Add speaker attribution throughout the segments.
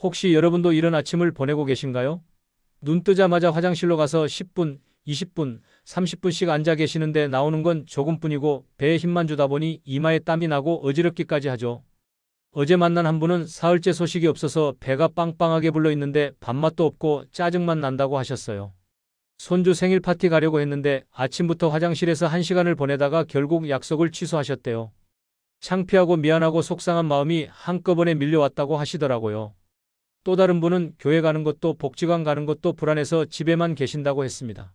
Speaker 1: 혹시 여러분도 이런 아침을 보내고 계신가요? 눈 뜨자마자 화장실로 가서 10분, 20분, 30분씩 앉아 계시는데 나오는 건 조금뿐이고 배에 힘만 주다 보니 이마에 땀이 나고 어지럽기까지 하죠. 어제 만난 한 분은 사흘째 소식이 없어서 배가 빵빵하게 불러 있는데 밥맛도 없고 짜증만 난다고 하셨어요. 손주 생일 파티 가려고 했는데 아침부터 화장실에서 1시간을 보내다가 결국 약속을 취소하셨대요. 창피하고 미안하고 속상한 마음이 한꺼번에 밀려왔다고 하시더라고요. 또 다른 분은 교회 가는 것도 복지관 가는 것도 불안해서 집에만 계신다고 했습니다.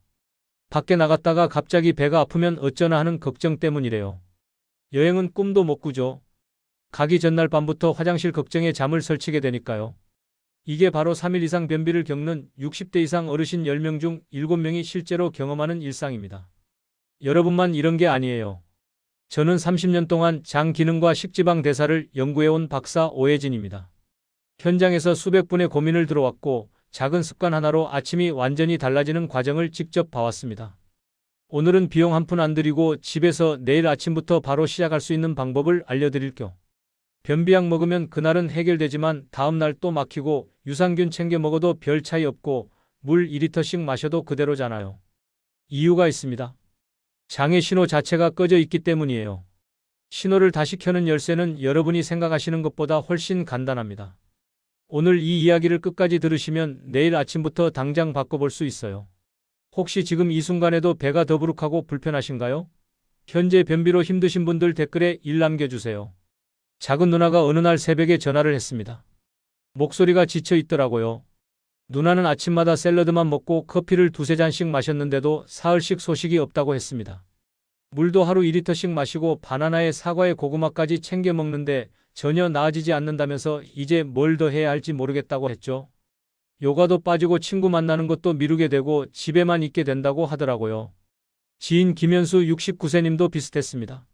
Speaker 1: 밖에 나갔다가 갑자기 배가 아프면 어쩌나 하는 걱정 때문이래요. 여행은 꿈도 못 꾸죠. 가기 전날 밤부터 화장실 걱정에 잠을 설치게 되니까요. 이게 바로 3일 이상 변비를 겪는 60대 이상 어르신 10명 중 7명이 실제로 경험하는 일상입니다. 여러분만 이런 게 아니에요. 저는 30년 동안 장 기능과 식지방 대사를 연구해온 박사 오혜진입니다. 현장에서 수백 분의 고민을 들어왔고 작은 습관 하나로 아침이 완전히 달라지는 과정을 직접 봐왔습니다. 오늘은 비용 한 푼 안 들이고 집에서 내일 아침부터 바로 시작할 수 있는 방법을 알려드릴게요. 변비약 먹으면 그날은 해결되지만 다음날 또 막히고 유산균 챙겨 먹어도 별 차이 없고 물 2리터씩 마셔도 그대로잖아요. 이유가 있습니다. 장의 신호 자체가 꺼져 있기 때문이에요. 신호를 다시 켜는 열쇠는 여러분이 생각하시는 것보다 훨씬 간단합니다. 오늘 이 이야기를 끝까지 들으시면 내일 아침부터 당장 바꿔볼 수 있어요. 혹시 지금 이 순간에도 배가 더부룩하고 불편하신가요? 현재 변비로 힘드신 분들 댓글에 일 남겨주세요. 작은 누나가 어느 날 새벽에 전화를 했습니다. 목소리가 지쳐 있더라고요. 누나는 아침마다 샐러드만 먹고 커피를 두세 잔씩 마셨는데도 사흘씩 소식이 없다고 했습니다. 물도 하루 2리터씩 마시고 바나나에 사과에 고구마까지 챙겨 먹는데 전혀 나아지지 않는다면서 이제 뭘 더 해야 할지 모르겠다고 했죠. 요가도 빠지고 친구 만나는 것도 미루게 되고 집에만 있게 된다고 하더라고요. 지인 김현수 69세님도 비슷했습니다.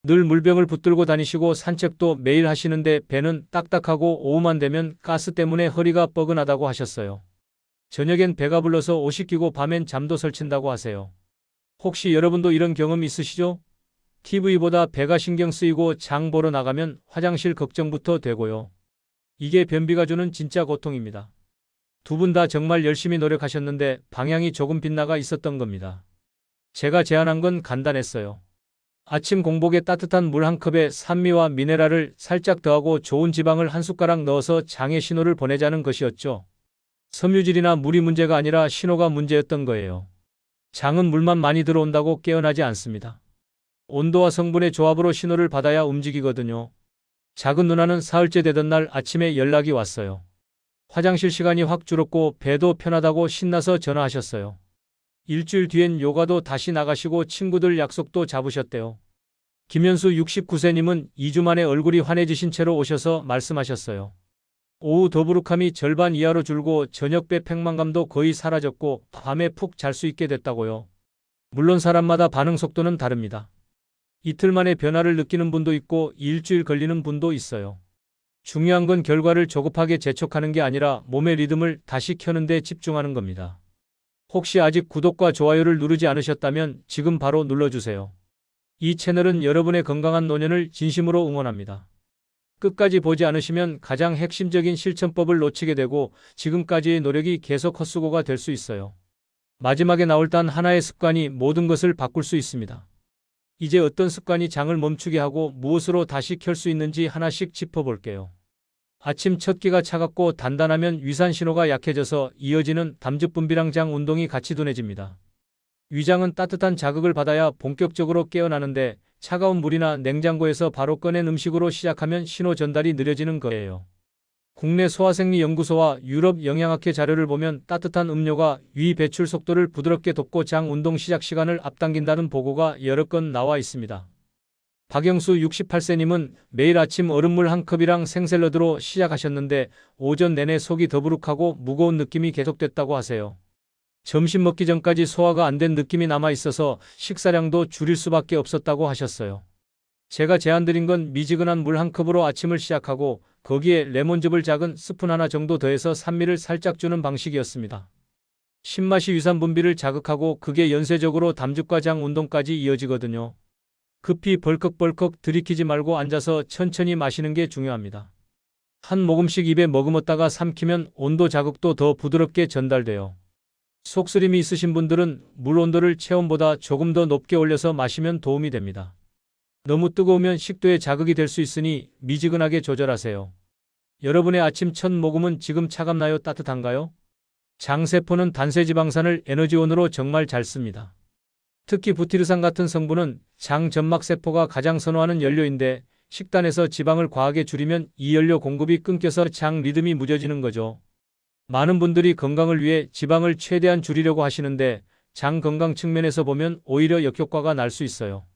Speaker 1: 늘 물병을 붙들고 다니시고 산책도 매일 하시는데 배는 딱딱하고 오후만 되면 가스 때문에 허리가 뻐근하다고 하셨어요. 저녁엔 배가 불러서 옷이 끼고 밤엔 잠도 설친다고 하세요. 혹시 여러분도 이런 경험 있으시죠? TV보다 배가 신경 쓰이고 장 보러 나가면 화장실 걱정부터 되고요. 이게 변비가 주는 진짜 고통입니다. 두 분 다 정말 열심히 노력하셨는데 방향이 조금 빗나가 있었던 겁니다. 제가 제안한 건 간단했어요. 아침 공복에 따뜻한 물 한 컵에 산미와 미네랄을 살짝 더하고 좋은 지방을 한 숟가락 넣어서 장의 신호를 보내자는 것이었죠. 섬유질이나 물이 문제가 아니라 신호가 문제였던 거예요. 장은 물만 많이 들어온다고 깨어나지 않습니다. 온도와 성분의 조합으로 신호를 받아야 움직이거든요. 작은 누나는 사흘째 되던 날 아침에 연락이 왔어요. 화장실 시간이 확 줄었고 배도 편하다고 신나서 전화하셨어요. 일주일 뒤엔 요가도 다시 나가시고 친구들 약속도 잡으셨대요. 김현수 69세님은 2주 만에 얼굴이 환해지신 채로 오셔서 말씀하셨어요. 오후 더부룩함이 절반 이하로 줄고 저녁 배 팽만감도 거의 사라졌고 밤에 푹 잘 수 있게 됐다고요. 물론 사람마다 반응 속도는 다릅니다. 이틀 만에 변화를 느끼는 분도 있고 일주일 걸리는 분도 있어요. 중요한 건 결과를 조급하게 재촉하는 게 아니라 몸의 리듬을 다시 켜는 데 집중하는 겁니다. 혹시 아직 구독과 좋아요를 누르지 않으셨다면 지금 바로 눌러주세요. 이 채널은 여러분의 건강한 노년을 진심으로 응원합니다. 끝까지 보지 않으시면 가장 핵심적인 실천법을 놓치게 되고 지금까지의 노력이 계속 헛수고가 될 수 있어요. 마지막에 나올 단 하나의 습관이 모든 것을 바꿀 수 있습니다. 이제 어떤 습관이 장을 멈추게 하고 무엇으로 다시 켤 수 있는지 하나씩 짚어볼게요. 아침 첫 끼가 차갑고 단단하면 위산 신호가 약해져서 이어지는 담즙 분비랑 장 운동이 같이 둔해집니다. 위장은 따뜻한 자극을 받아야 본격적으로 깨어나는데 차가운 물이나 냉장고에서 바로 꺼낸 음식으로 시작하면 신호 전달이 느려지는 거예요. 국내 소아생리연구소와 유럽 영양학회 자료를 보면 따뜻한 음료가 위 배출 속도를 부드럽게 돕고 장 운동 시작 시간을 앞당긴다는 보고가 여러 건 나와 있습니다. 박영수 68세님은 매일 아침 얼음물 한 컵이랑 생샐러드로 시작하셨는데 오전 내내 속이 더부룩하고 무거운 느낌이 계속됐다고 하세요. 점심 먹기 전까지 소화가 안 된 느낌이 남아 있어서 식사량도 줄일 수밖에 없었다고 하셨어요. 제가 제안드린 건 미지근한 물 한 컵으로 아침을 시작하고 거기에 레몬즙을 작은 스푼 하나 정도 더해서 산미를 살짝 주는 방식이었습니다. 신맛이 위산 분비를 자극하고 그게 연쇄적으로 담즙과 장 운동까지 이어지거든요. 급히 벌컥벌컥 들이키지 말고 앉아서 천천히 마시는 게 중요합니다. 한 모금씩 입에 머금었다가 삼키면 온도 자극도 더 부드럽게 전달돼요. 속쓰림이 있으신 분들은 물 온도를 체온보다 조금 더 높게 올려서 마시면 도움이 됩니다. 너무 뜨거우면 식도에 자극이 될 수 있으니 미지근하게 조절하세요. 여러분의 아침 첫 모금은 지금 차갑나요? 따뜻한가요? 장세포는 단세지방산을 에너지원으로 정말 잘 씁니다. 특히 부티르산 같은 성분은 장 점막세포가 가장 선호하는 연료인데 식단에서 지방을 과하게 줄이면 이 연료 공급이 끊겨서 장 리듬이 무뎌지는 거죠. 많은 분들이 건강을 위해 지방을 최대한 줄이려고 하시는데 장 건강 측면에서 보면 오히려 역효과가 날 수 있어요.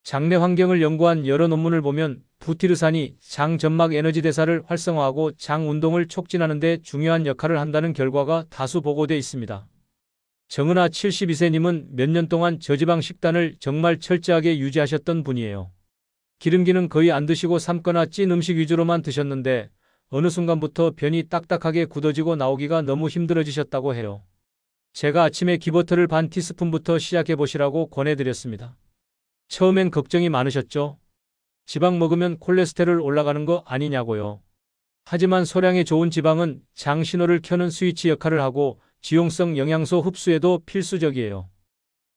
Speaker 1: 장내 환경을 연구한 여러 논문을 보면 부티르산이 장 점막 에너지 대사를 활성화하고 장 운동을 촉진하는 데 중요한 역할을 한다는 결과가 다수 보고돼 있습니다. 정은아 72세님은 몇 년 동안 저지방 식단을 정말 철저하게 유지하셨던 분이에요. 기름기는 거의 안 드시고 삶거나 찐 음식 위주로만 드셨는데 어느 순간부터 변이 딱딱하게 굳어지고 나오기가 너무 힘들어지셨다고 해요. 제가 아침에 기버터를 반 티스푼부터 시작해 보시라고 권해드렸습니다. 처음엔 걱정이 많으셨죠? 지방 먹으면 콜레스테롤 올라가는 거 아니냐고요. 하지만 소량의 좋은 지방은 장 신호를 켜는 스위치 역할을 하고 지용성 영양소 흡수에도 필수적이에요.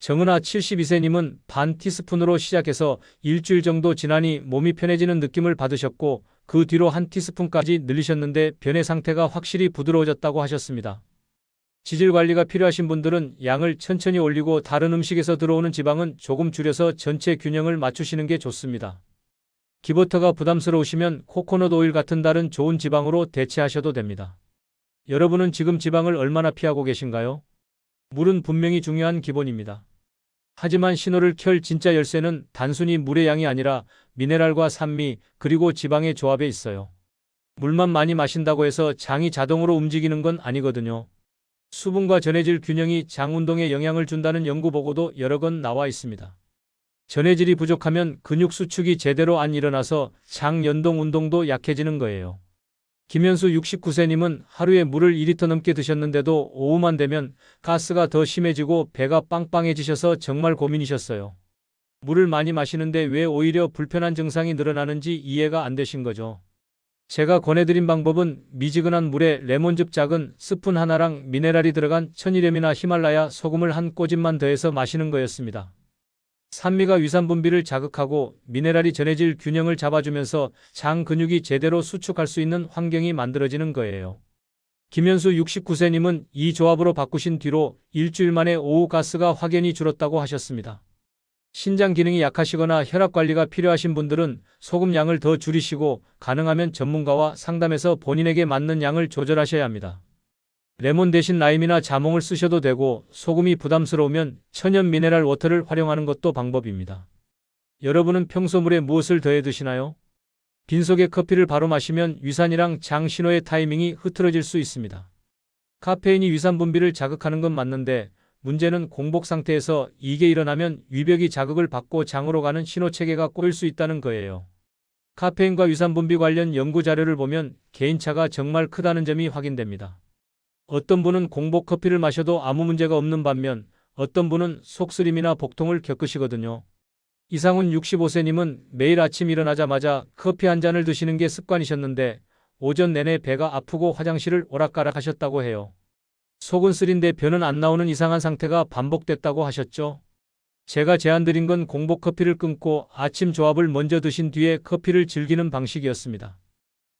Speaker 1: 정은아 72세님은 반 티스푼으로 시작해서 일주일 정도 지나니 몸이 편해지는 느낌을 받으셨고 그 뒤로 한 티스푼까지 늘리셨는데 변의 상태가 확실히 부드러워졌다고 하셨습니다. 지질 관리가 필요하신 분들은 양을 천천히 올리고 다른 음식에서 들어오는 지방은 조금 줄여서 전체 균형을 맞추시는 게 좋습니다. 기버터가 부담스러우시면 코코넛 오일 같은 다른 좋은 지방으로 대체하셔도 됩니다. 여러분은 지금 지방을 얼마나 피하고 계신가요? 물은 분명히 중요한 기본입니다. 하지만 신호를 켤 진짜 열쇠는 단순히 물의 양이 아니라 미네랄과 산미 그리고 지방의 조합에 있어요. 물만 많이 마신다고 해서 장이 자동으로 움직이는 건 아니거든요. 수분과 전해질 균형이 장 운동에 영향을 준다는 연구 보고도 여러 건 나와 있습니다. 전해질이 부족하면 근육 수축이 제대로 안 일어나서 장 연동 운동도 약해지는 거예요. 김현수 69세님은 하루에 물을 2리터 넘게 드셨는데도 오후만 되면 가스가 더 심해지고 배가 빵빵해지셔서 정말 고민이셨어요. 물을 많이 마시는데 왜 오히려 불편한 증상이 늘어나는지 이해가 안 되신 거죠. 제가 권해드린 방법은 미지근한 물에 레몬즙 작은 스푼 하나랑 미네랄이 들어간 천일염이나 히말라야 소금을 한 꼬집만 더해서 마시는 거였습니다. 산미가 위산 분비를 자극하고 미네랄이 전해질 균형을 잡아주면서 장 근육이 제대로 수축할 수 있는 환경이 만들어지는 거예요. 김현수 69세님은 이 조합으로 바꾸신 뒤로 일주일 만에 오후 가스가 확연히 줄었다고 하셨습니다. 신장 기능이 약하시거나 혈압 관리가 필요하신 분들은 소금 양을 더 줄이시고 가능하면 전문가와 상담해서 본인에게 맞는 양을 조절하셔야 합니다. 레몬 대신 라임이나 자몽을 쓰셔도 되고 소금이 부담스러우면 천연 미네랄 워터를 활용하는 것도 방법입니다. 여러분은 평소 물에 무엇을 더해 드시나요? 빈속에 커피를 바로 마시면 위산이랑 장 신호의 타이밍이 흐트러질 수 있습니다. 카페인이 위산 분비를 자극하는 건 맞는데 문제는 공복 상태에서 이게 일어나면 위벽이 자극을 받고 장으로 가는 신호체계가 꼬일 수 있다는 거예요. 카페인과 위산 분비 관련 연구 자료를 보면 개인차가 정말 크다는 점이 확인됩니다. 어떤 분은 공복 커피를 마셔도 아무 문제가 없는 반면 어떤 분은 속쓰림이나 복통을 겪으시거든요. 이상훈 65세님은 매일 아침 일어나자마자 커피 한 잔을 드시는 게 습관이셨는데 오전 내내 배가 아프고 화장실을 오락가락 하셨다고 해요. 속은 쓰린데 변은 안 나오는 이상한 상태가 반복됐다고 하셨죠. 제가 제안드린 건 공복 커피를 끊고 아침 조합을 먼저 드신 뒤에 커피를 즐기는 방식이었습니다.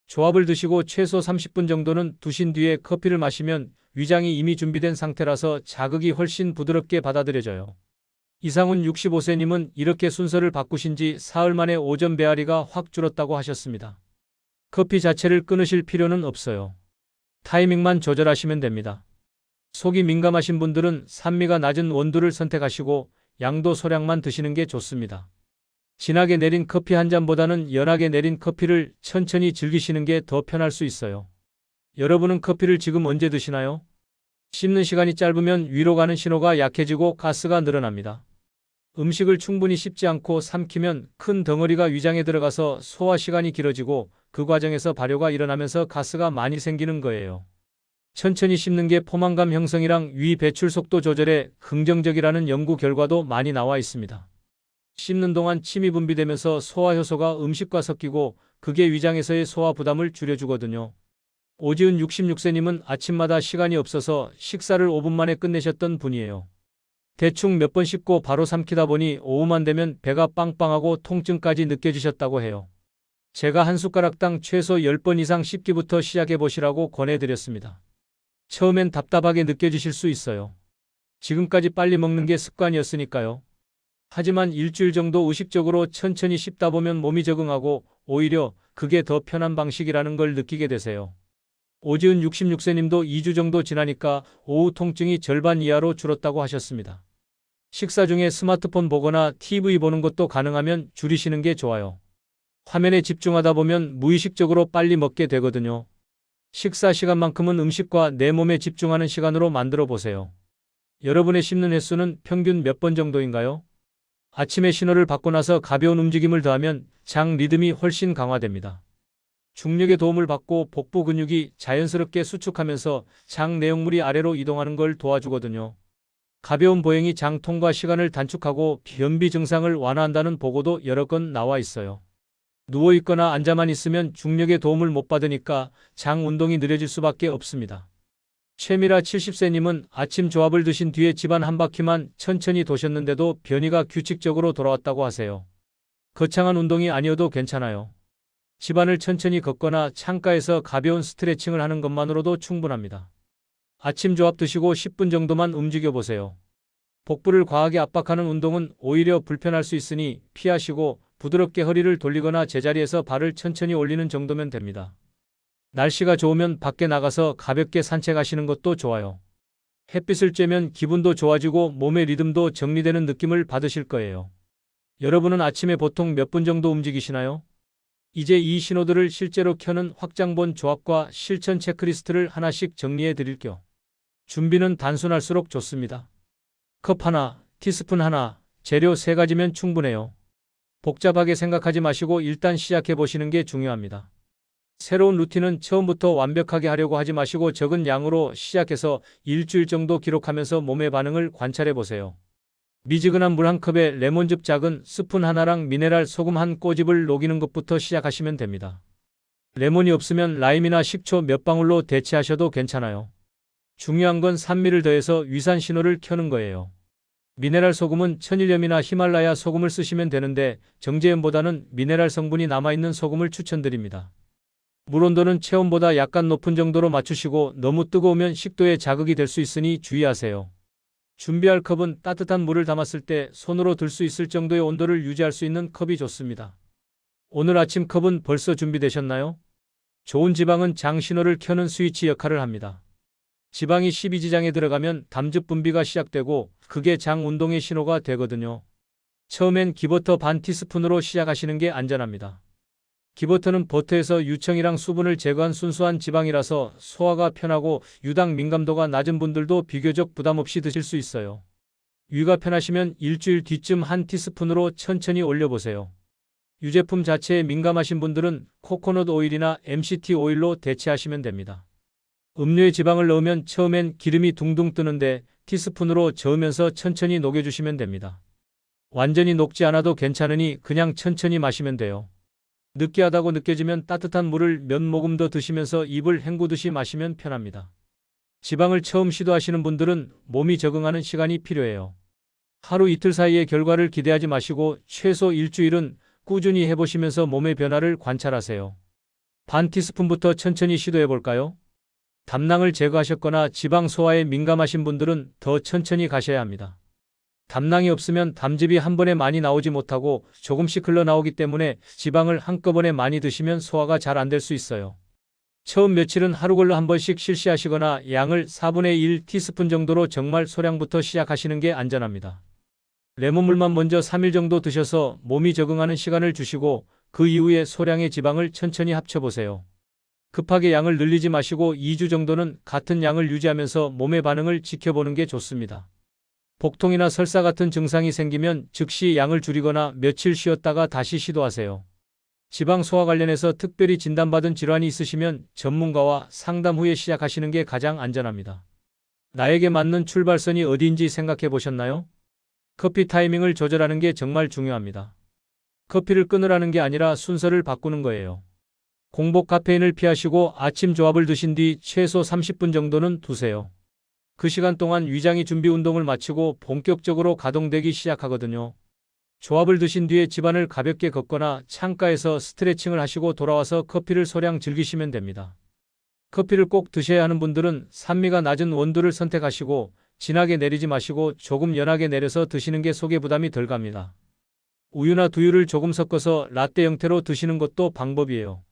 Speaker 1: 조합을 드시고 최소 30분 정도는 두신 뒤에 커피를 마시면 위장이 이미 준비된 상태라서 자극이 훨씬 부드럽게 받아들여져요. 이상훈 65세님은 이렇게 순서를 바꾸신 지 사흘 만에 오전 배앓이가 확 줄었다고 하셨습니다. 커피 자체를 끊으실 필요는 없어요. 타이밍만 조절하시면 됩니다. 속이 민감하신 분들은 산미가 낮은 원두를 선택하시고 양도 소량만 드시는 게 좋습니다. 진하게 내린 커피 한 잔보다는 연하게 내린 커피를 천천히 즐기시는 게 더 편할 수 있어요. 여러분은 커피를 지금 언제 드시나요? 씹는 시간이 짧으면 위로 가는 신호가 약해지고 가스가 늘어납니다. 음식을 충분히 씹지 않고 삼키면 큰 덩어리가 위장에 들어가서 소화 시간이 길어지고 그 과정에서 발효가 일어나면서 가스가 많이 생기는 거예요. 천천히 씹는 게 포만감 형성이랑 위 배출 속도 조절에 긍정적이라는 연구 결과도 많이 나와 있습니다. 씹는 동안 침이 분비되면서 소화효소가 음식과 섞이고 그게 위장에서의 소화 부담을 줄여주거든요. 오지은 66세님은 아침마다 시간이 없어서 식사를 5분 만에 끝내셨던 분이에요. 대충 몇 번 씹고 바로 삼키다 보니 오후만 되면 배가 빵빵하고 통증까지 느껴지셨다고 해요. 제가 한 숟가락당 최소 10번 이상 씹기부터 시작해 보시라고 권해드렸습니다. 처음엔 답답하게 느껴지실 수 있어요. 지금까지 빨리 먹는 게 습관이었으니까요. 하지만 일주일 정도 의식적으로 천천히 씹다 보면 몸이 적응하고 오히려 그게 더 편한 방식이라는 걸 느끼게 되세요. 오지은 66세님도 2주 정도 지나니까 오후 통증이 절반 이하로 줄었다고 하셨습니다. 식사 중에 스마트폰 보거나 TV 보는 것도 가능하면 줄이시는 게 좋아요. 화면에 집중하다 보면 무의식적으로 빨리 먹게 되거든요. 식사 시간만큼은 음식과 내 몸에 집중하는 시간으로 만들어 보세요. 여러분의 씹는 횟수는 평균 몇 번 정도인가요? 아침에 신호를 받고 나서 가벼운 움직임을 더하면 장 리듬이 훨씬 강화됩니다. 중력의 도움을 받고 복부 근육이 자연스럽게 수축하면서 장 내용물이 아래로 이동하는 걸 도와주거든요. 가벼운 보행이 장 통과 시간을 단축하고 변비 증상을 완화한다는 보고도 여러 건 나와 있어요. 누워있거나 앉아만 있으면 중력의 도움을 못 받으니까 장 운동이 느려질 수밖에 없습니다. 최미라 70세님은 아침 조합을 드신 뒤에 집안 한 바퀴만 천천히 도셨는데도 변이가 규칙적으로 돌아왔다고 하세요. 거창한 운동이 아니어도 괜찮아요. 집안을 천천히 걷거나 창가에서 가벼운 스트레칭을 하는 것만으로도 충분합니다. 아침 조합 드시고 10분 정도만 움직여 보세요. 복부를 과하게 압박하는 운동은 오히려 불편할 수 있으니 피하시고 부드럽게 허리를 돌리거나 제자리에서 발을 천천히 올리는 정도면 됩니다. 날씨가 좋으면 밖에 나가서 가볍게 산책하시는 것도 좋아요. 햇빛을 쬐면 기분도 좋아지고 몸의 리듬도 정리되는 느낌을 받으실 거예요. 여러분은 아침에 보통 몇 분 정도 움직이시나요? 이제 이 신호들을 실제로 켜는 확장본 조합과 실천 체크리스트를 하나씩 정리해 드릴게요. 준비는 단순할수록 좋습니다. 컵 하나, 티스푼 하나, 재료 3가지면 충분해요. 복잡하게 생각하지 마시고 일단 시작해 보시는 게 중요합니다. 새로운 루틴은 처음부터 완벽하게 하려고 하지 마시고 적은 양으로 시작해서 일주일 정도 기록하면서 몸의 반응을 관찰해 보세요. 미지근한 물 한 컵에 레몬즙 작은 스푼 하나랑 미네랄 소금 한 꼬집을 녹이는 것부터 시작하시면 됩니다. 레몬이 없으면 라임이나 식초 몇 방울로 대체하셔도 괜찮아요. 중요한 건 산미를 더해서 위산 신호를 켜는 거예요. 미네랄 소금은 천일염이나 히말라야 소금을 쓰시면 되는데 정제염보다는 미네랄 성분이 남아있는 소금을 추천드립니다. 물 온도는 체온보다 약간 높은 정도로 맞추시고 너무 뜨거우면 식도에 자극이 될 수 있으니 주의하세요. 준비할 컵은 따뜻한 물을 담았을 때 손으로 들 수 있을 정도의 온도를 유지할 수 있는 컵이 좋습니다. 오늘 아침 컵은 벌써 준비되셨나요? 좋은 지방은 장 신호를 켜는 스위치 역할을 합니다. 지방이 십이지장에 들어가면 담즙 분비가 시작되고 그게 장 운동의 신호가 되거든요. 처음엔 기버터 반 티스푼으로 시작하시는 게 안전합니다. 기버터는 버터에서 유청이랑 수분을 제거한 순수한 지방이라서 소화가 편하고 유당 민감도가 낮은 분들도 비교적 부담 없이 드실 수 있어요. 위가 편하시면 일주일 뒤쯤 한 티스푼으로 천천히 올려보세요. 유제품 자체에 민감하신 분들은 코코넛 오일이나 MCT 오일로 대체하시면 됩니다. 음료에 지방을 넣으면 처음엔 기름이 둥둥 뜨는데 티스푼으로 저으면서 천천히 녹여주시면 됩니다. 완전히 녹지 않아도 괜찮으니 그냥 천천히 마시면 돼요. 느끼하다고 느껴지면 따뜻한 물을 몇 모금 더 드시면서 입을 헹구듯이 마시면 편합니다. 지방을 처음 시도하시는 분들은 몸이 적응하는 시간이 필요해요. 하루 이틀 사이의 결과를 기대하지 마시고 최소 일주일은 꾸준히 해보시면서 몸의 변화를 관찰하세요. 반 티스푼부터 천천히 시도해볼까요? 담낭을 제거하셨거나 지방 소화에 민감하신 분들은 더 천천히 가셔야 합니다. 담낭이 없으면 담즙이 한 번에 많이 나오지 못하고 조금씩 흘러나오기 때문에 지방을 한꺼번에 많이 드시면 소화가 잘 안 될 수 있어요. 처음 며칠은 하루 걸러 한 번씩 실시하시거나 양을 4분의 1 티스푼 정도로 정말 소량부터 시작하시는 게 안전합니다. 레몬물만 먼저 3일 정도 드셔서 몸이 적응하는 시간을 주시고 그 이후에 소량의 지방을 천천히 합쳐보세요. 급하게 양을 늘리지 마시고 2주 정도는 같은 양을 유지하면서 몸의 반응을 지켜보는 게 좋습니다. 복통이나 설사 같은 증상이 생기면 즉시 양을 줄이거나 며칠 쉬었다가 다시 시도하세요. 지방 소화 관련해서 특별히 진단받은 질환이 있으시면 전문가와 상담 후에 시작하시는 게 가장 안전합니다. 나에게 맞는 출발선이 어디인지 생각해 보셨나요? 커피 타이밍을 조절하는 게 정말 중요합니다. 커피를 끊으라는 게 아니라 순서를 바꾸는 거예요. 공복 카페인을 피하시고 아침 조합을 드신 뒤 최소 30분 정도는 두세요. 그 시간 동안 위장이 준비 운동을 마치고 본격적으로 가동되기 시작하거든요. 조합을 드신 뒤에 집안을 가볍게 걷거나 창가에서 스트레칭을 하시고 돌아와서 커피를 소량 즐기시면 됩니다. 커피를 꼭 드셔야 하는 분들은 산미가 낮은 원두를 선택하시고 진하게 내리지 마시고 조금 연하게 내려서 드시는 게 속에 부담이 덜 갑니다. 우유나 두유를 조금 섞어서 라떼 형태로 드시는 것도 방법이에요.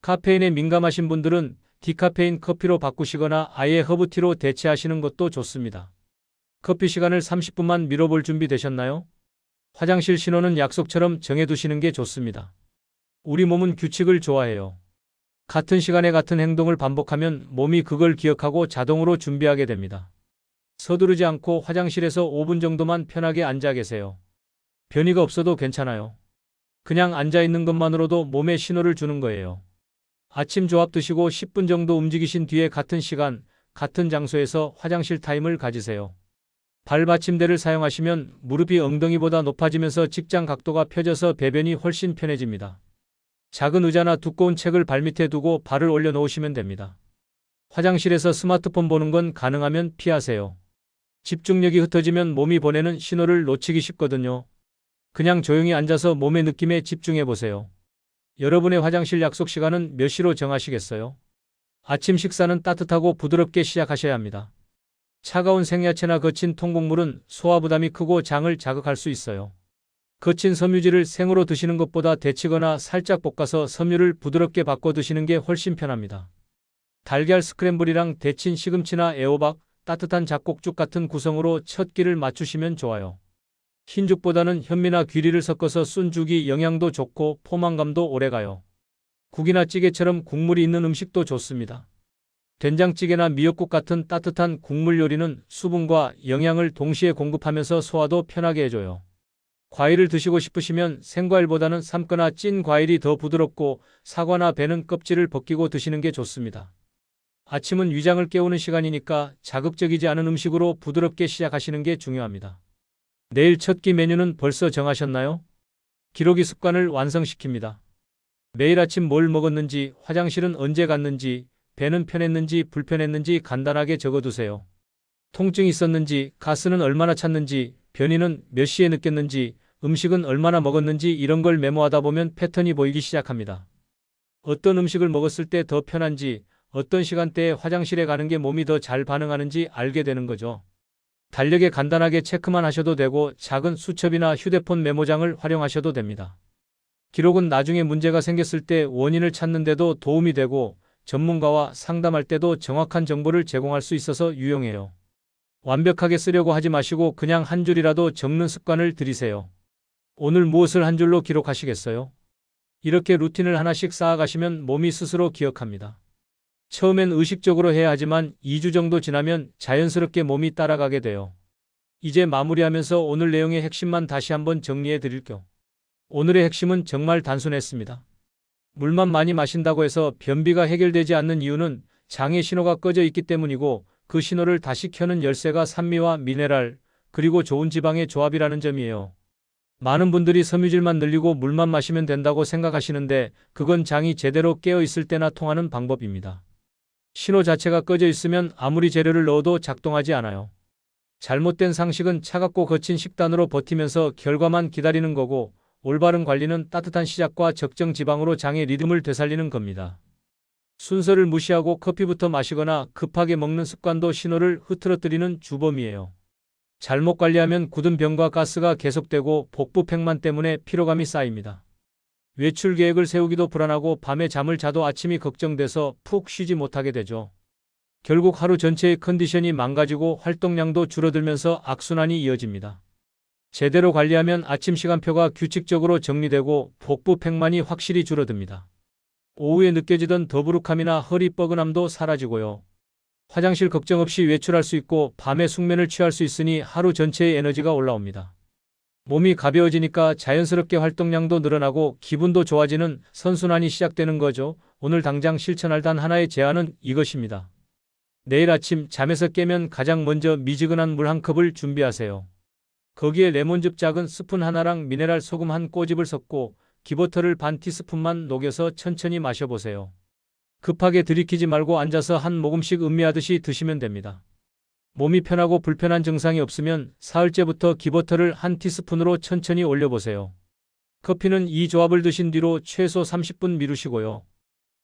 Speaker 1: 카페인에 민감하신 분들은 디카페인 커피로 바꾸시거나 아예 허브티로 대체하시는 것도 좋습니다. 커피 시간을 30분만 미뤄볼 준비 되셨나요? 화장실 신호는 약속처럼 정해두시는 게 좋습니다. 우리 몸은 규칙을 좋아해요. 같은 시간에 같은 행동을 반복하면 몸이 그걸 기억하고 자동으로 준비하게 됩니다. 서두르지 않고 화장실에서 5분 정도만 편하게 앉아 계세요. 변이가 없어도 괜찮아요. 그냥 앉아 있는 것만으로도 몸에 신호를 주는 거예요. 아침 조합 드시고 10분 정도 움직이신 뒤에 같은 시간, 같은 장소에서 화장실 타임을 가지세요. 발받침대를 사용하시면 무릎이 엉덩이보다 높아지면서 직장 각도가 펴져서 배변이 훨씬 편해집니다. 작은 의자나 두꺼운 책을 발밑에 두고 발을 올려놓으시면 됩니다. 화장실에서 스마트폰 보는 건 가능하면 피하세요. 집중력이 흩어지면 몸이 보내는 신호를 놓치기 쉽거든요. 그냥 조용히 앉아서 몸의 느낌에 집중해 보세요. 여러분의 화장실 약속 시간은 몇 시로 정하시겠어요? 아침 식사는 따뜻하고 부드럽게 시작하셔야 합니다. 차가운 생야채나 거친 통곡물은 소화 부담이 크고 장을 자극할 수 있어요. 거친 섬유질을 생으로 드시는 것보다 데치거나 살짝 볶아서 섬유를 부드럽게 바꿔 드시는 게 훨씬 편합니다. 달걀 스크램블이랑 데친 시금치나 애호박, 따뜻한 잡곡죽 같은 구성으로 첫 끼를 맞추시면 좋아요. 흰죽보다는 현미나 귀리를 섞어서 쓴 죽이 영양도 좋고 포만감도 오래가요. 국이나 찌개처럼 국물이 있는 음식도 좋습니다. 된장찌개나 미역국 같은 따뜻한 국물 요리는 수분과 영양을 동시에 공급하면서 소화도 편하게 해줘요. 과일을 드시고 싶으시면 생과일보다는 삶거나 찐 과일이 더 부드럽고 사과나 배는 껍질을 벗기고 드시는 게 좋습니다. 아침은 위장을 깨우는 시간이니까 자극적이지 않은 음식으로 부드럽게 시작하시는 게 중요합니다. 내일 첫 끼 메뉴는 벌써 정하셨나요? 기록이 습관을 완성시킵니다. 매일 아침 뭘 먹었는지, 화장실은 언제 갔는지, 배는 편했는지 불편했는지 간단하게 적어두세요. 통증이 있었는지, 가스는 얼마나 찼는지, 변이는 몇 시에 느꼈는지, 음식은 얼마나 먹었는지 이런 걸 메모하다 보면 패턴이 보이기 시작합니다. 어떤 음식을 먹었을 때 더 편한지, 어떤 시간대에 화장실에 가는 게 몸이 더 잘 반응하는지 알게 되는 거죠. 달력에 간단하게 체크만 하셔도 되고 작은 수첩이나 휴대폰 메모장을 활용하셔도 됩니다. 기록은 나중에 문제가 생겼을 때 원인을 찾는 데도 도움이 되고 전문가와 상담할 때도 정확한 정보를 제공할 수 있어서 유용해요. 완벽하게 쓰려고 하지 마시고 그냥 한 줄이라도 적는 습관을 들이세요. 오늘 무엇을 한 줄로 기록하시겠어요? 이렇게 루틴을 하나씩 쌓아가시면 몸이 스스로 기억합니다. 처음엔 의식적으로 해야 하지만 2주 정도 지나면 자연스럽게 몸이 따라가게 돼요. 이제 마무리하면서 오늘 내용의 핵심만 다시 한번 정리해 드릴게요. 오늘의 핵심은 정말 단순했습니다. 물만 많이 마신다고 해서 변비가 해결되지 않는 이유는 장의 신호가 꺼져 있기 때문이고 그 신호를 다시 켜는 열쇠가 산미와 미네랄, 그리고 좋은 지방의 조합이라는 점이에요. 많은 분들이 섬유질만 늘리고 물만 마시면 된다고 생각하시는데 그건 장이 제대로 깨어 있을 때나 통하는 방법입니다. 신호 자체가 꺼져 있으면 아무리 재료를 넣어도 작동하지 않아요. 잘못된 상식은 차갑고 거친 식단으로 버티면서 결과만 기다리는 거고 올바른 관리는 따뜻한 시작과 적정 지방으로 장의 리듬을 되살리는 겁니다. 순서를 무시하고 커피부터 마시거나 급하게 먹는 습관도 신호를 흐트러뜨리는 주범이에요. 잘못 관리하면 굳은 병과 가스가 계속되고 복부 팽만 때문에 피로감이 쌓입니다. 외출 계획을 세우기도 불안하고 밤에 잠을 자도 아침이 걱정돼서 푹 쉬지 못하게 되죠. 결국 하루 전체의 컨디션이 망가지고 활동량도 줄어들면서 악순환이 이어집니다. 제대로 관리하면 아침 시간표가 규칙적으로 정리되고 복부 팽만이 확실히 줄어듭니다. 오후에 느껴지던 더부룩함이나 허리 뻐근함도 사라지고요. 화장실 걱정 없이 외출할 수 있고 밤에 숙면을 취할 수 있으니 하루 전체의 에너지가 올라옵니다. 몸이 가벼워지니까 자연스럽게 활동량도 늘어나고 기분도 좋아지는 선순환이 시작되는 거죠. 오늘 당장 실천할 단 하나의 제안은 이것입니다. 내일 아침 잠에서 깨면 가장 먼저 미지근한 물 한 컵을 준비하세요. 거기에 레몬즙 작은 스푼 하나랑 미네랄 소금 한 꼬집을 섞고 기버터를 반 티스푼만 녹여서 천천히 마셔보세요. 급하게 들이키지 말고 앉아서 한 모금씩 음미하듯이 드시면 됩니다. 몸이 편하고 불편한 증상이 없으면 사흘째부터 기버터를 한 티스푼으로 천천히 올려보세요. 커피는 이 조합을 드신 뒤로 최소 30분 미루시고요.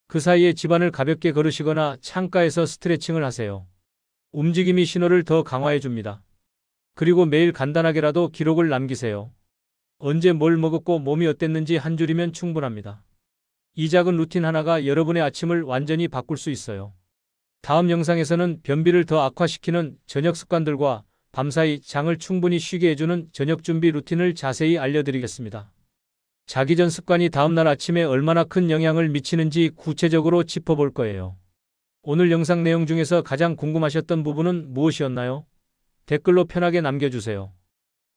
Speaker 1: 그 사이에 집안을 가볍게 걸으시거나 창가에서 스트레칭을 하세요. 움직임이 신호를 더 강화해 줍니다. 그리고 매일 간단하게라도 기록을 남기세요. 언제 뭘 먹었고 몸이 어땠는지 한 줄이면 충분합니다. 이 작은 루틴 하나가 여러분의 아침을 완전히 바꿀 수 있어요. 다음 영상에서는 변비를 더 악화시키는 저녁 습관들과 밤사이 장을 충분히 쉬게 해주는 저녁 준비 루틴을 자세히 알려드리겠습니다. 자기 전 습관이 다음날 아침에 얼마나 큰 영향을 미치는지 구체적으로 짚어볼 거예요. 오늘 영상 내용 중에서 가장 궁금하셨던 부분은 무엇이었나요? 댓글로 편하게 남겨주세요.